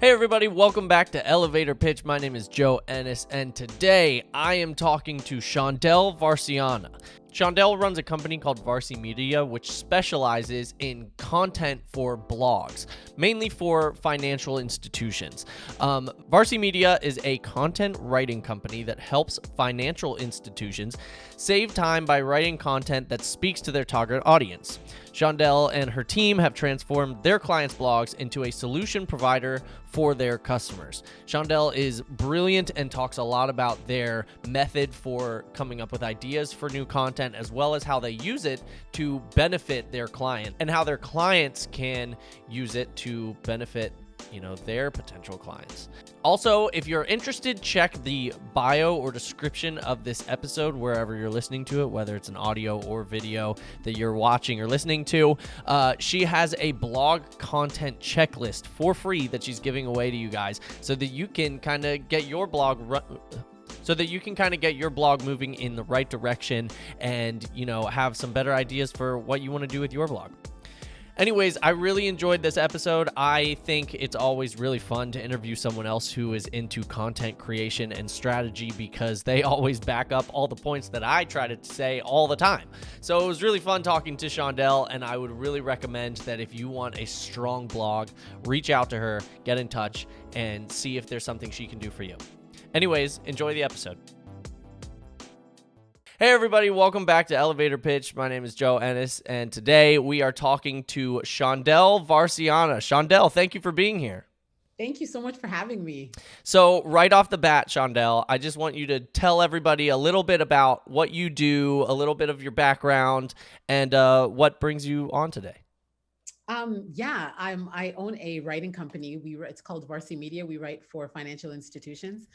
Hey everybody, welcome back to Elevator Pitch. My name is Joe Ennis, and today I am talking to Shondell Varcianna. Shondell runs a company called Varci Media, which specializes in content for blogs, mainly for financial institutions. Varci Media is a content writing company that helps financial institutions save time by writing content that speaks to their target audience. Shondell and her team have transformed their clients' blogs into a solution provider for their customers. Shondell is brilliant and talks a lot about their method for coming up with ideas for new content, as well as how they use it to benefit their client and how their clients can use it to benefit their potential clients. Also, if you're interested, check the bio or description of this episode wherever you're listening to it, whether it's an audio or video that you're watching or listening to. She has a blog content checklist for free that she's giving away to you guys so that you can kind of get your blog moving in the right direction and, have some better ideas for what you want to do with your blog. Anyways, I really enjoyed this episode. I think it's always really fun to interview someone else who is into content creation and strategy because they always back up all the points that I try to say all the time. So it was really fun talking to Shondell, and I would really recommend that if you want a strong blog, reach out to her, get in touch, and see if there's something she can do for you. Anyways, enjoy the episode. Hey everybody, welcome back to Elevator Pitch. My name is Joe Ennis, and today we are talking to Shondell Varcianna. Shondell, thank you for being here. Thank you so much for having me. So right off the bat, Shondell, I just want you to tell everybody a little bit about what you do, a little bit of your background, and what brings you on today. I own a writing company. It's called Varci Media. We write for financial institutions.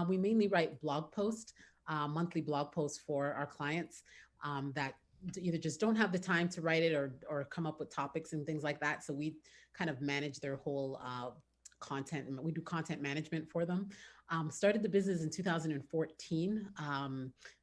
We mainly write blog posts. Monthly blog posts for our clients that either just don't have the time to write it or come up with topics and things like that. So we kind of manage their whole content. We do content management for them. Started the business in 2014,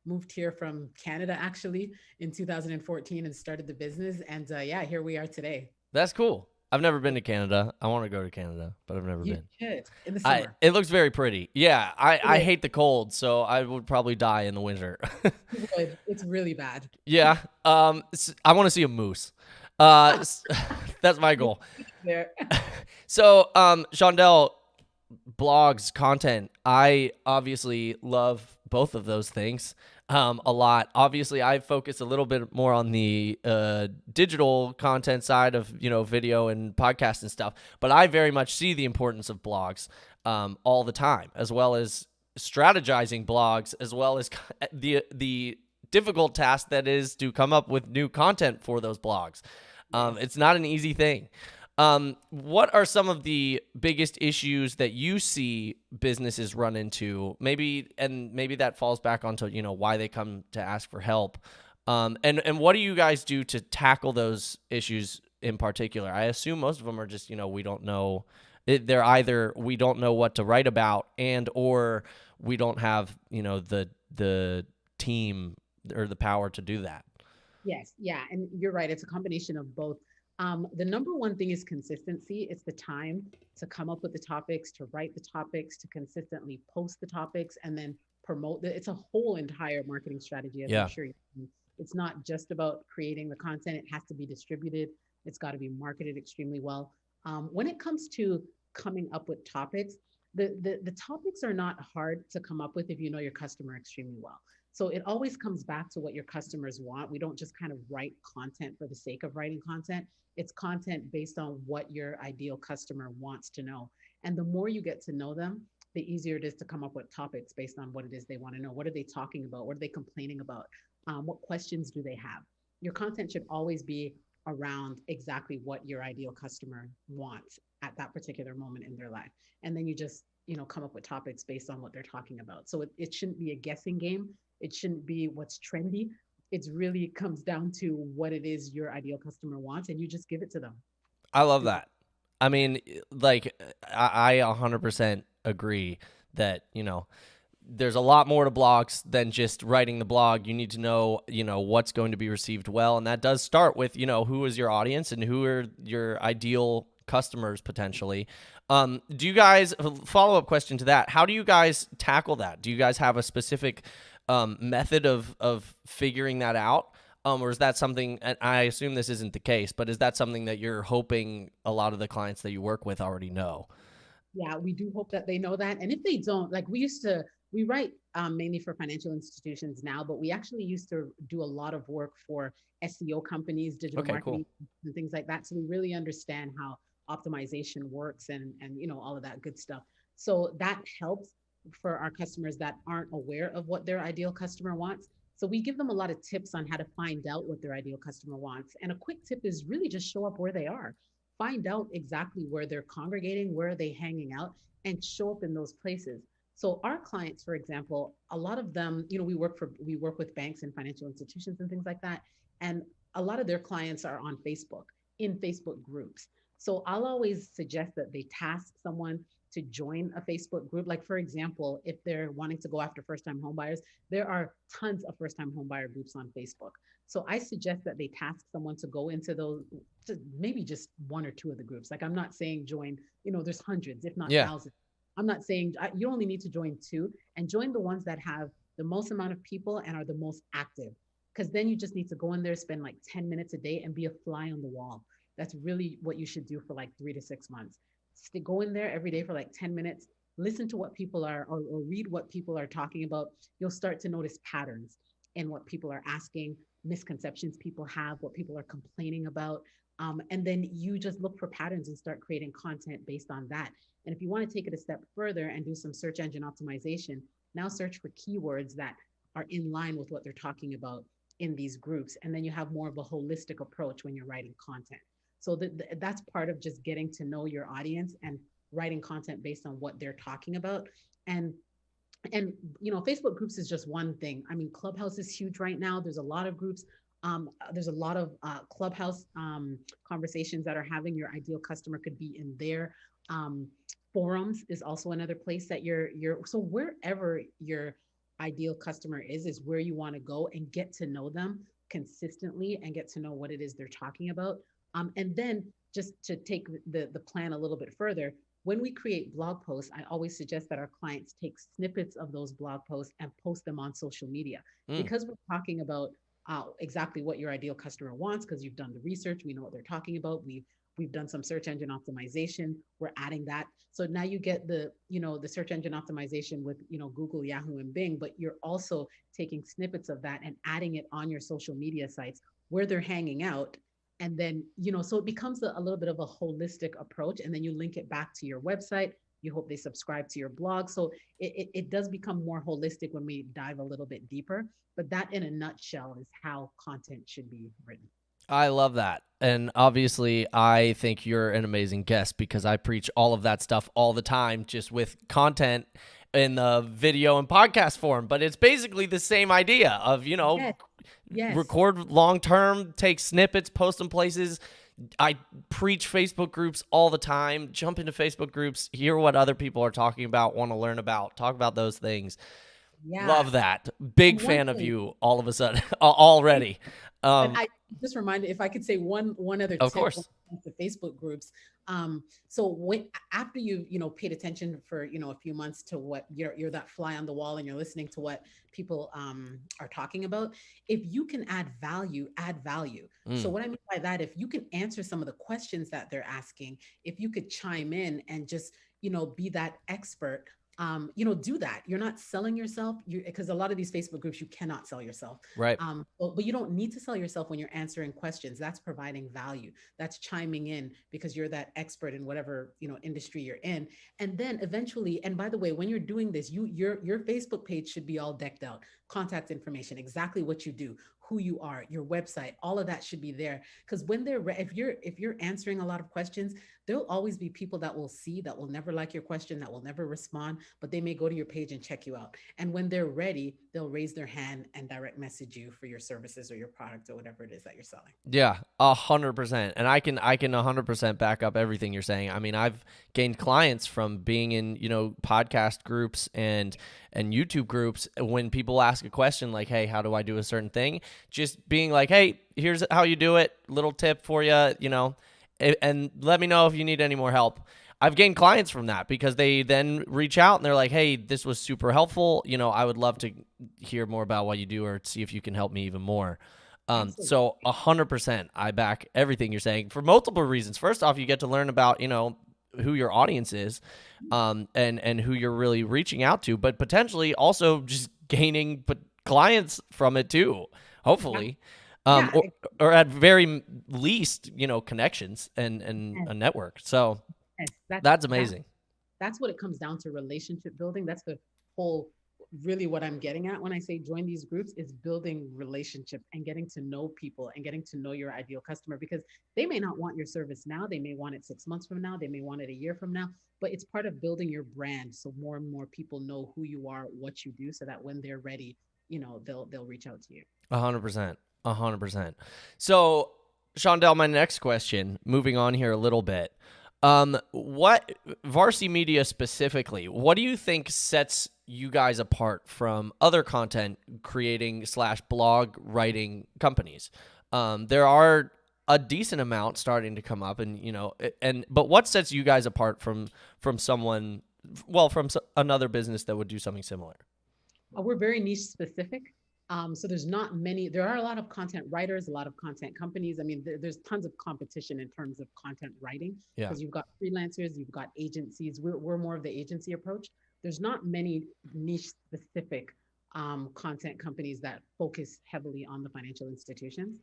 moved here from Canada actually in 2014 and started the business. And here we are today. That's cool. I've never been to Canada. I want to go to Canada, but I've never been. You should, in the summer. It looks very pretty. Yeah, I hate the cold, so I would probably die in the winter. You would. It's really bad. Yeah. I want to see a moose. That's my goal. There. So, Shondell, blogs, content. I obviously love both of those things. A lot. Obviously, I focus a little bit more on the digital content side of, video and podcast and stuff, but I very much see the importance of blogs all the time, as well as strategizing blogs, as well as the difficult task that is to come up with new content for those blogs. It's not an easy thing. What are some of the biggest issues that you see businesses run into? Maybe that falls back onto, why they come to ask for help. And what do you guys do to tackle those issues in particular? I assume most of them are just, we don't know. They're either we don't know what to write about or we don't have, the team or the power to do that. Yes. Yeah. And you're right. It's a combination of both. The number one thing is consistency. It's the time to come up with the topics, to write the topics, to consistently post the topics, and then promote it. It's a whole entire marketing strategy, as I'm sure you know. It's not just about creating the content. It has to be distributed. It's got to be marketed extremely well. When it comes to coming up with topics, the topics are not hard to come up with if you know your customer extremely well. So it always comes back to what your customers want. We don't just kind of write content for the sake of writing content. It's content based on what your ideal customer wants to know. And the more you get to know them, the easier it is to come up with topics based on what it is they want to know. What are they talking about? What are they complaining about? What questions do they have? Your content should always be around exactly what your ideal customer wants at that particular moment in their life. And then you just, come up with topics based on what they're talking about. So it shouldn't be a guessing game. It shouldn't be what's trendy. It really comes down to what it is your ideal customer wants, and you just give it to them. I love that. I mean, I 100% agree that, there's a lot more to blogs than just writing the blog. You need to know, what's going to be received well. And that does start with, who is your audience and who are your ideal customers potentially. Do you guys, follow-up question to that, how do you guys tackle that? Do you guys have a specific method of figuring that out? Or is that something, and I assume this isn't the case, but is that something that you're hoping a lot of the clients that you work with already know? Yeah, we do hope that they know that. And if they don't, like we write mainly for financial institutions now, but we actually used to do a lot of work for SEO companies, digital Okay, cool. marketing, and things like that. So we really understand how optimization works and all of that good stuff. So that helps for our customers that aren't aware of what their ideal customer wants. So we give them a lot of tips on how to find out what their ideal customer wants. And a quick tip is really just show up where they are. Find out exactly where they're congregating, where are they hanging out, and show up in those places. So our clients, for example, a lot of them, we work with banks and financial institutions and things like that. And a lot of their clients are on Facebook, in Facebook groups. So I'll always suggest that they task someone to join a Facebook group. Like, for example, if they're wanting to go after first-time homebuyers, there are tons of first-time homebuyer groups on Facebook. So I suggest that they task someone to go into those, maybe just one or two of the groups. Like, I'm not saying join, there's hundreds, if not Yeah. thousands. I'm not saying you only need to join two, and join the ones that have the most amount of people and are the most active. Because then you just need to go in there, spend like 10 minutes a day and be a fly on the wall. That's really what you should do for like 3 to 6 months. Go in there every day for like 10 minutes, listen to what people are, or read what people are talking about. You'll start to notice patterns in what people are asking, misconceptions people have, what people are complaining about. And then you just look for patterns and start creating content based on that. And if you want to take it a step further and do some search engine optimization, now search for keywords that are in line with what they're talking about in these groups. And then you have more of a holistic approach when you're writing content. So that's part of just getting to know your audience and writing content based on what they're talking about. And Facebook groups is just one thing. I mean, Clubhouse is huge right now. There's a lot of groups. There's a lot of Clubhouse conversations that are having your ideal customer could be in there. Forums is also another place that so wherever your ideal customer is where you want to go and get to know them consistently and get to know what it is they're talking about. And then just to take the plan a little bit further, when we create blog posts, I always suggest that our clients take snippets of those blog posts and post them on social media. Because we're talking about exactly what your ideal customer wants, because you've done the research, we know what they're talking about. We've done some search engine optimization. We're adding that. So now you get the search engine optimization with, Google, Yahoo, and Bing, but you're also taking snippets of that and adding it on your social media sites where they're hanging out. And then, so it becomes a little bit of a holistic approach. And then you link it back to your website. You hope they subscribe to your blog. So it does become more holistic when we dive a little bit deeper. But that in a nutshell is how content should be written. I love that. And obviously, I think you're an amazing guest because I preach all of that stuff all the time, just with content in the video and podcast form. But it's basically the same idea of, Yes. record long term, take snippets, post them places. I preach Facebook groups all the time. Jump into Facebook groups, hear what other people are talking about, want to learn about, talk about those things. Yeah. Love that. Big fan of you all of a sudden already. And I just reminded, if I could say one other Of tip course. to Facebook groups. So after you paid attention for a few months to what you're that fly on the wall and you're listening to what people are talking about, if you can add value, add value. So what I mean by that, if you can answer some of the questions that they're asking, if you could chime in and just be that expert. Do that. You're not selling yourself, because a lot of these Facebook groups, you cannot sell yourself. Right. But you don't need to sell yourself when you're answering questions. That's providing value. That's chiming in because you're that expert in whatever industry you're in. And then eventually, and by the way, when you're doing this, your Facebook page should be all decked out. Contact information, exactly what you do, who you are, your website, all of that should be there. Because when if you're answering a lot of questions, there'll always be people that will never like your question, that will never respond, but they may go to your page and check you out. And when they're ready, they'll raise their hand and direct message you for your services or your product or whatever it is that you're selling. Yeah, 100%. And I can 100% back up everything you're saying. I mean, I've gained clients from being in, podcast groups and YouTube groups. When people ask a question like, hey, how do I do a certain thing? Just being like, hey, here's how you do it. Little tip for you, and let me know if you need any more help. I've gained clients from that because they then reach out and they're like, hey, this was super helpful. I would love to hear more about what you do or see if you can help me even more. Absolutely. So 100%, I back everything you're saying for multiple reasons. First off, you get to learn about, who your audience is, and who you're really reaching out to, but potentially also just gaining clients from it too, Yeah. hopefully. Yeah. Or at very least, connections and Yes. a network. So Yes. that's amazing. That's what it comes down to, relationship building. That's the whole, really what I'm getting at when I say join these groups is building relationships and getting to know people and getting to know your ideal customer, because they may not want your service now. They may want it 6 months from now. They may want it a year from now, but it's part of building your brand. So more and more people know who you are, what you do, so that when they're ready, they'll reach out to you. 100%. 100%. So, Shondell, my next question, moving on here a little bit. What Varsity Media specifically, what do you think sets you guys apart from other content creating / blog writing companies? There are a decent amount starting to come up, but what sets you guys apart from someone, from another business that would do something similar? We're very niche specific. So there's not many, there are a lot of content writers, a lot of content companies. I mean, there's tons of competition in terms of content writing, Yeah. because you've got freelancers, you've got agencies. We're more of the agency approach. There's not many niche specific content companies that focus heavily on the financial institutions.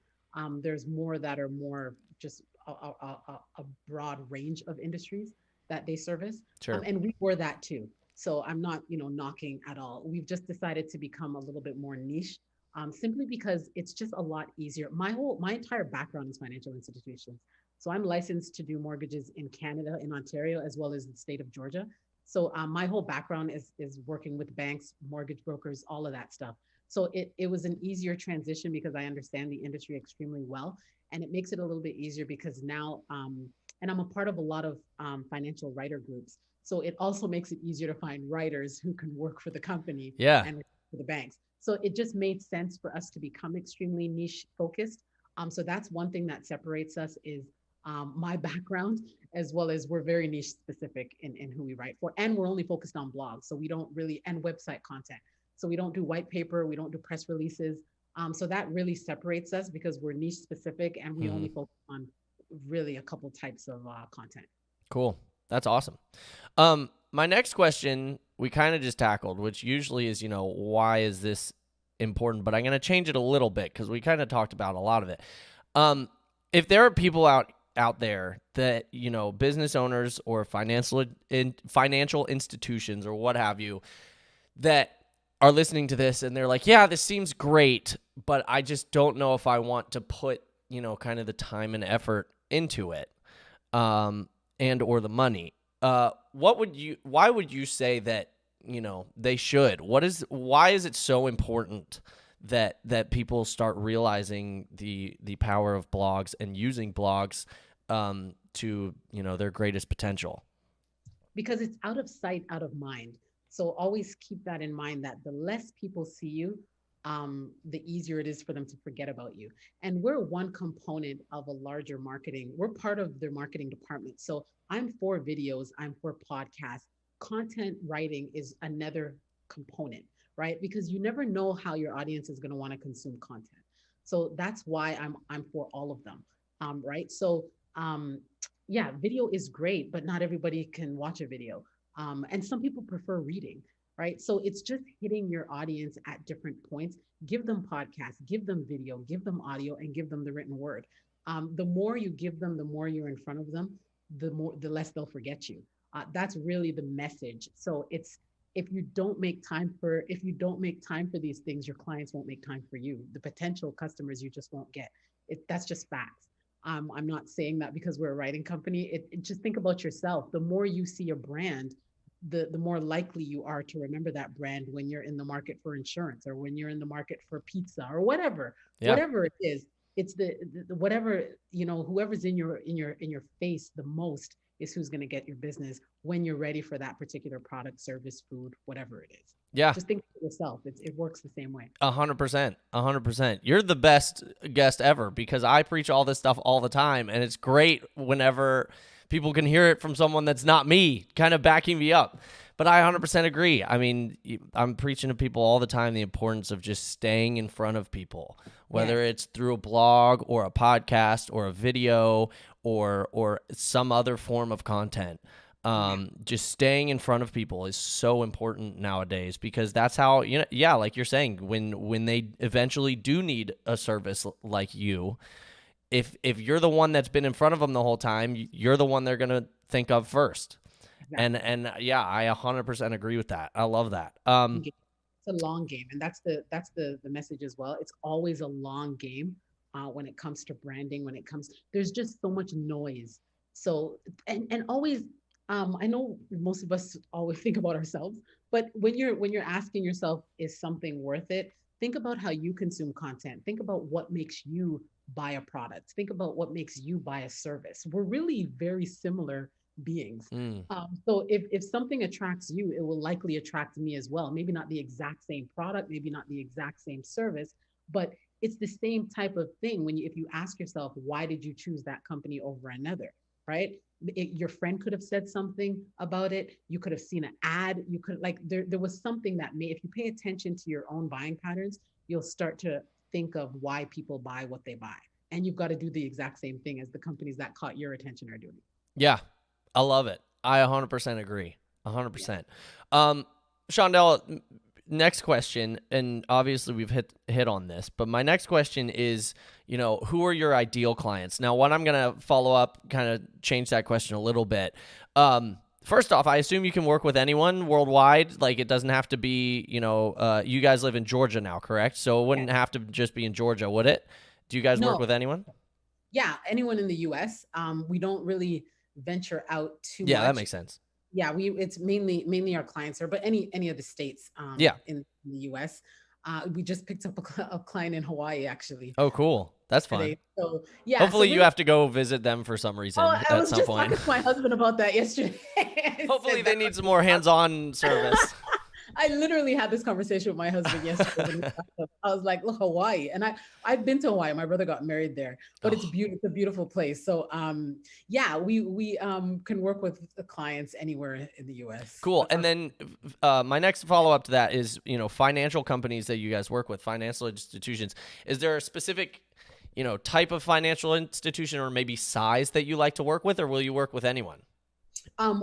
There's more that are more just a broad range of industries that they service. Sure. And we were that too. So I'm not, knocking at all. We've just decided to become a little bit more niche, simply because it's just a lot easier. My entire background is financial institutions. So I'm licensed to do mortgages in Canada, in Ontario, as well as the state of Georgia. So my whole background is working with banks, mortgage brokers, all of that stuff. So it was an easier transition because I understand the industry extremely well, and it makes it a little bit easier because now, and I'm a part of a lot of financial writer groups. So it also makes it easier to find writers who can work for the company Yeah. and for the banks. So it just made sense for us to become extremely niche focused. So that's one thing that separates us is my background, as well as we're very niche specific in who we write for. And we're only focused on blogs. So we don't really, and website content. So we don't do white paper, we don't do press releases. So that really separates us because we're niche specific and we only focus on really a couple types of content. Cool. That's awesome. My next question we kind of just tackled, which usually is, why is this important? But I'm going to change it a little bit because we kind of talked about a lot of it. If there are people out there that, business owners or financial institutions or what have you, that are listening to this and they're like, yeah, this seems great, but I just don't know if I want to put, kind of the time and effort into it. And or the money. Why would you say that, they should? Why is it so important that people start realizing the power of blogs and using blogs to, their greatest potential? Because it's out of sight, out of mind. So always keep that in mind, that the less people see you, the easier it is for them to forget about you. And we're one component of a larger marketing. We're part of their marketing department. So I'm for videos, I'm for podcasts. Content writing is another component, right? Because you never know how your audience is going to want to consume content. So that's why I'm for all of them, right? So yeah, video is great, but not everybody can watch a video. And some people prefer reading, right? So it's just hitting your audience at different points. Give them podcasts, give them video, give them audio, and give them the written word. The more you give them, the more you're in front of them, the less they'll forget you. That's really the message. So it's, if you don't make time for these things, your clients won't make time for you. The potential customers you just won't get. That's just facts. I'm not saying that because we're a writing company. Just think about yourself. The more you see a brand, the more likely you are to remember that brand when you're in the market for insurance, or when you're in the market for pizza, or whatever. Yeah. Whatever it is. It's the whatever, whoever's in your face the most is who's going to get your business when you're ready for that particular product, service, food, whatever it is. Yeah. Just think for yourself. It works the same way. 100%. 100%. You're the best guest ever because I preach all this stuff all the time, and it's great whenever people can hear it from someone that's not me kind of backing me up. But I 100% agree. I mean, I'm preaching to people all the time the importance of just staying in front of people, whether Yes. it's through a blog or a podcast or a video or some other form of content. Yeah. Just staying in front of people is so important nowadays because that's how, yeah, like you're saying, when they eventually do need a service like you, if you're the one that's been in front of them the whole time, you're the one they're gonna think of first. Exactly. And yeah, I 100% agree with that. I love that. It's a long game, and that's the message as well. It's always a long game when it comes to branding. When it comes, there's just so much noise. So and always, I know most of us always think about ourselves, but when you're asking yourself, is something worth it? Think about how you consume content. Think about what makes you buy a product. Think about what makes you buy a service. We're really very similar beings. mm, So if something attracts you, it will likely attract me as well. Maybe not the exact same product, maybe not the exact same service, but it's the same type of thing. If you ask yourself, why did you choose that company over another, right? Your friend could have said something about it. You could have seen an ad. You could like there was something that made. If you pay attention to your own buying patterns, you'll start to think of why people buy what they buy, and you've got to do the exact same thing as the companies that caught your attention are doing. yeah, I love it. I 100% agree. Yeah. 100%. Um, Shondell, next question, and obviously we've hit on this, but my next question is, who are your ideal clients? Now, what I'm gonna follow up, kind of change that question a little bit. First off, I assume you can work with anyone worldwide. Like, it doesn't have to be, you guys live in Georgia now, correct? So it Yeah. wouldn't have to just be in Georgia, would it? Do you guys work No. with anyone? Yeah. Anyone in the U.S. We don't really venture out too Yeah, that much. makes sense. Yeah, it's mainly our clients are, but any of the states Yeah. in the U.S. We just picked up a client in Hawaii actually Oh, cool. That's fun. today. So yeah, so Hopefully you we're. have to go visit them for some Oh, reason I at was some just point. talking to my husband about that yesterday. I Hopefully said they that. need some more hands-on service. I literally had this conversation with my husband yesterday. I was like, look, Hawaii. And I've been to Hawaii. My brother got married there, but it's Oh, beautiful. It's a beautiful place. So yeah, we can work with the clients anywhere in the US. cool. That's And our. then my next follow-up to that is, financial companies that you guys work with, financial institutions. Is there a specific, type of financial institution or maybe size that you like to work with, or will you work with anyone?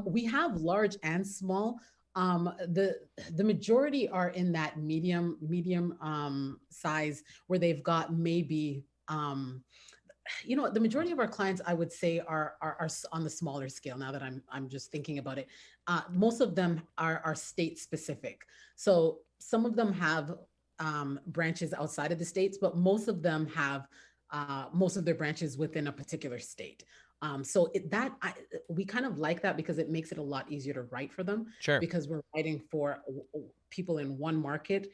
We have large and small. The majority are in that medium size where they've got maybe the majority of our clients I would say are on the smaller scale. Now that I'm just thinking about it, most of them are state specific. So some of them have branches outside of the states, but most of them have most of their branches within a particular state. So we kind of like that because it makes it a lot easier to write for them Sure. because we're writing for people in one market.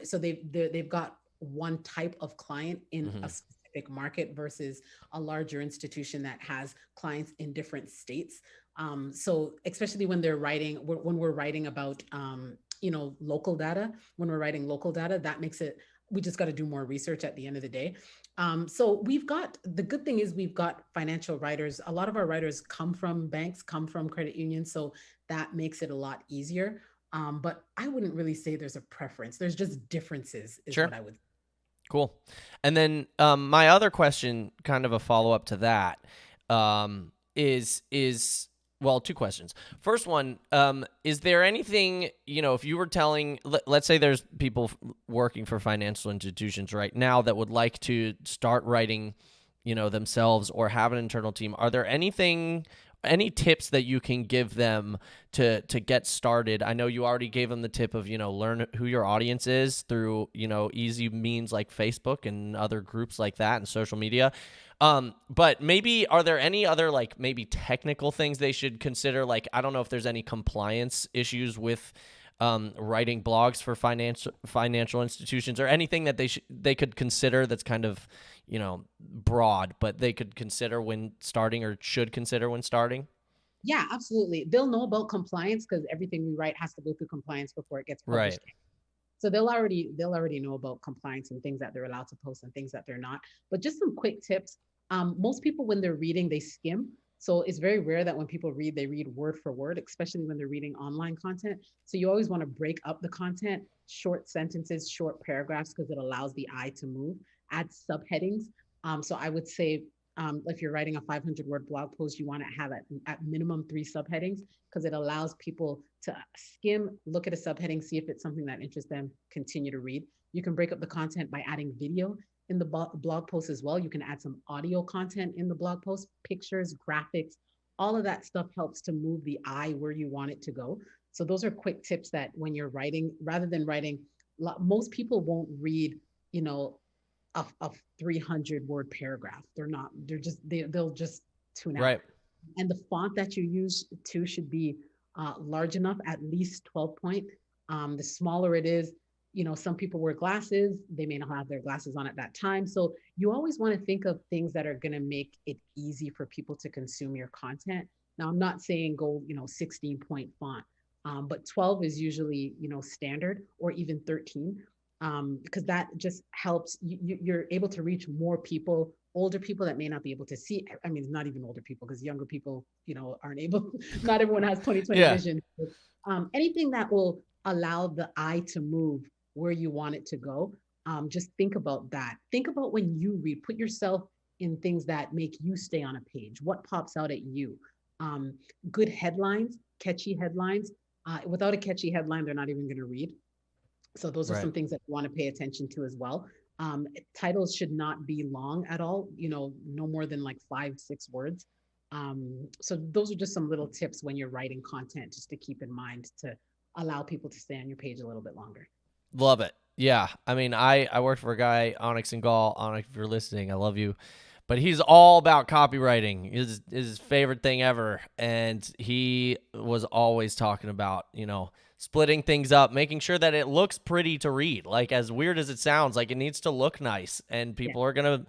So they've got one type of client in a hmm specific market versus a larger institution that has clients in different states. So especially when when we're writing about local data, when we're writing local data, that makes it. We just got to do more research at the end of the day. So we've got the good thing is we've got financial writers. A lot of our writers come from banks, come from credit unions, so that makes it a lot easier. But I wouldn't really say there's a preference. There's just differences, is Sure. what I would. Cool. And then my other question, kind of a follow-up to that, is well, two questions. First one, is there anything, if you were telling, let's say there's people working for financial institutions right now that would like to start writing, themselves or have an internal team, are there any tips that you can give them to get started? I know you already gave them the tip of, learn who your audience is through, easy means like Facebook and other groups like that and social media. But maybe are there any other like maybe technical things they should consider? Like, I don't know if there's any compliance issues with writing blogs for financial institutions or anything that they could consider that's kind of, broad, but they could consider when starting or should consider when starting. Yeah, absolutely. They'll know about compliance because everything we write has to go through compliance before it gets Right. published. So they'll already know about compliance and things that they're allowed to post and things that they're not. But just some quick tips. Most people when they're reading, they skim. So it's very rare that when people read, they read word for word, especially when they're reading online content. So you always want to break up the content, short sentences, short paragraphs, because it allows the eye to move. Add subheadings. So I would say if you're writing a 500 word blog post, you want to have at minimum 3 subheadings, because it allows people to skim, look at a subheading, see if it's something that interests them, continue to read. You can break up the content by adding video in the blog post as well. You can add some audio content in the blog post, pictures, graphics, all of that stuff helps to move the eye where you want it to go. So those are quick tips that when you're writing, rather than writing, most people won't read, you know, a 300 word paragraph. They'll just tune out. Right. And the font that you use too should be large enough, at least 12 point. The smaller it is, you know, some people wear glasses, they may not have their glasses on at that time. So you always want to think of things that are going to make it easy for people to consume your content. Now, I'm not saying go, 16 point font, but 12 is usually, standard, or even 13, because that just helps you're able to reach more people, older people that may not be able to see. I mean, it's not even older people, because younger people, aren't able, not everyone has 20/20 Yeah. vision. Anything that will allow the eye to move where you want it to go. Just think about that. Think about when you read, put yourself in things that make you stay on a page. What pops out at you? Good headlines, catchy headlines. Without a catchy headline, they're not even going to read. So those are Right. some things that you want to pay attention to as well. Titles should not be long at all, no more than like 5-6 words. So those are just some little tips when you're writing content, just to keep in mind, to allow people to stay on your page a little bit longer. Love it. Yeah. I mean, I worked for a guy, Onyx and Gall. Onyx, if you're listening, I love you. But he's all about copywriting. His favorite thing ever. And he was always talking about, splitting things up, making sure that it looks pretty to read. Like, as weird as it sounds, like, it needs to look nice. And people are going to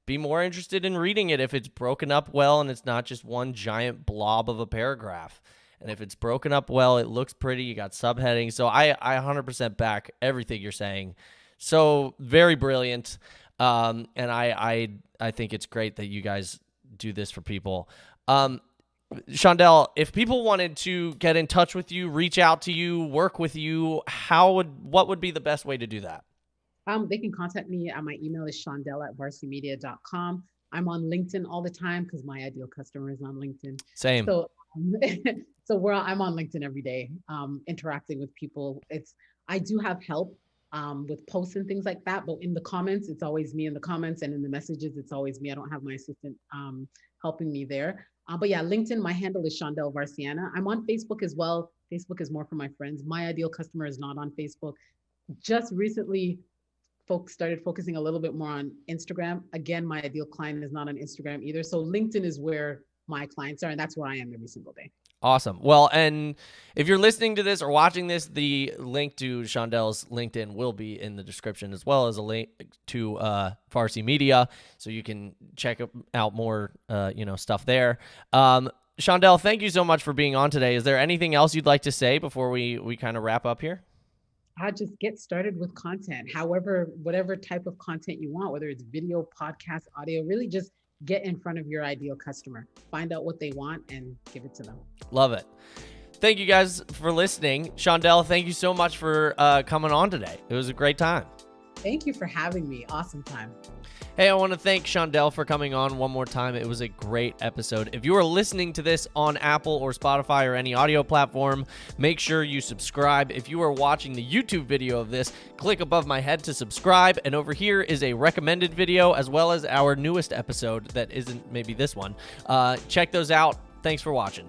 be more interested in reading it if it's broken up well and it's not just one giant blob of a paragraph. And if it's broken up well, it looks pretty. You got subheadings. So I 100% back everything you're saying. So very brilliant. And I think it's great that you guys do this for people. Shondell, if people wanted to get in touch with you, reach out to you, work with you, what would be the best way to do that? They can contact me. My email is shondell@varcimedia.com. I'm on LinkedIn all the time, because my ideal customer is on LinkedIn. Same. So, I'm on LinkedIn every day, interacting with people. I do have help with posts and things like that, but in the comments, it's always me in the comments, and in the messages, it's always me. I don't have my assistant helping me there. But yeah, LinkedIn, my handle is Shondell Varcianna. I'm on Facebook as well. Facebook is more for my friends. My ideal customer is not on Facebook. Just recently, folks started focusing a little bit more on Instagram. Again, my ideal client is not on Instagram either. So LinkedIn is where my clients are, and that's where I am every single day. Awesome. Well, and if you're listening to this or watching this, the link to Shondell's LinkedIn will be in the description, as well as a link to Varsity Media, so you can check out more stuff there. Shondell, thank you so much for being on today. Is there anything else you'd like to say before we kind of wrap up here? I just get started with content. However, whatever type of content you want, whether it's video, podcast, audio, really just get in front of your ideal customer, find out what they want, and give it to them. Love it. Thank you guys for listening. Shondell, thank you so much for coming on today. It was a great time. Thank you for having me. Awesome time. Hey, I want to thank Shondell for coming on one more time. It was a great episode. If you are listening to this on Apple or Spotify or any audio platform, make sure you subscribe. If you are watching the YouTube video of this, click above my head to subscribe. And over here is a recommended video, as well as our newest episode that isn't maybe this one. Check those out. Thanks for watching.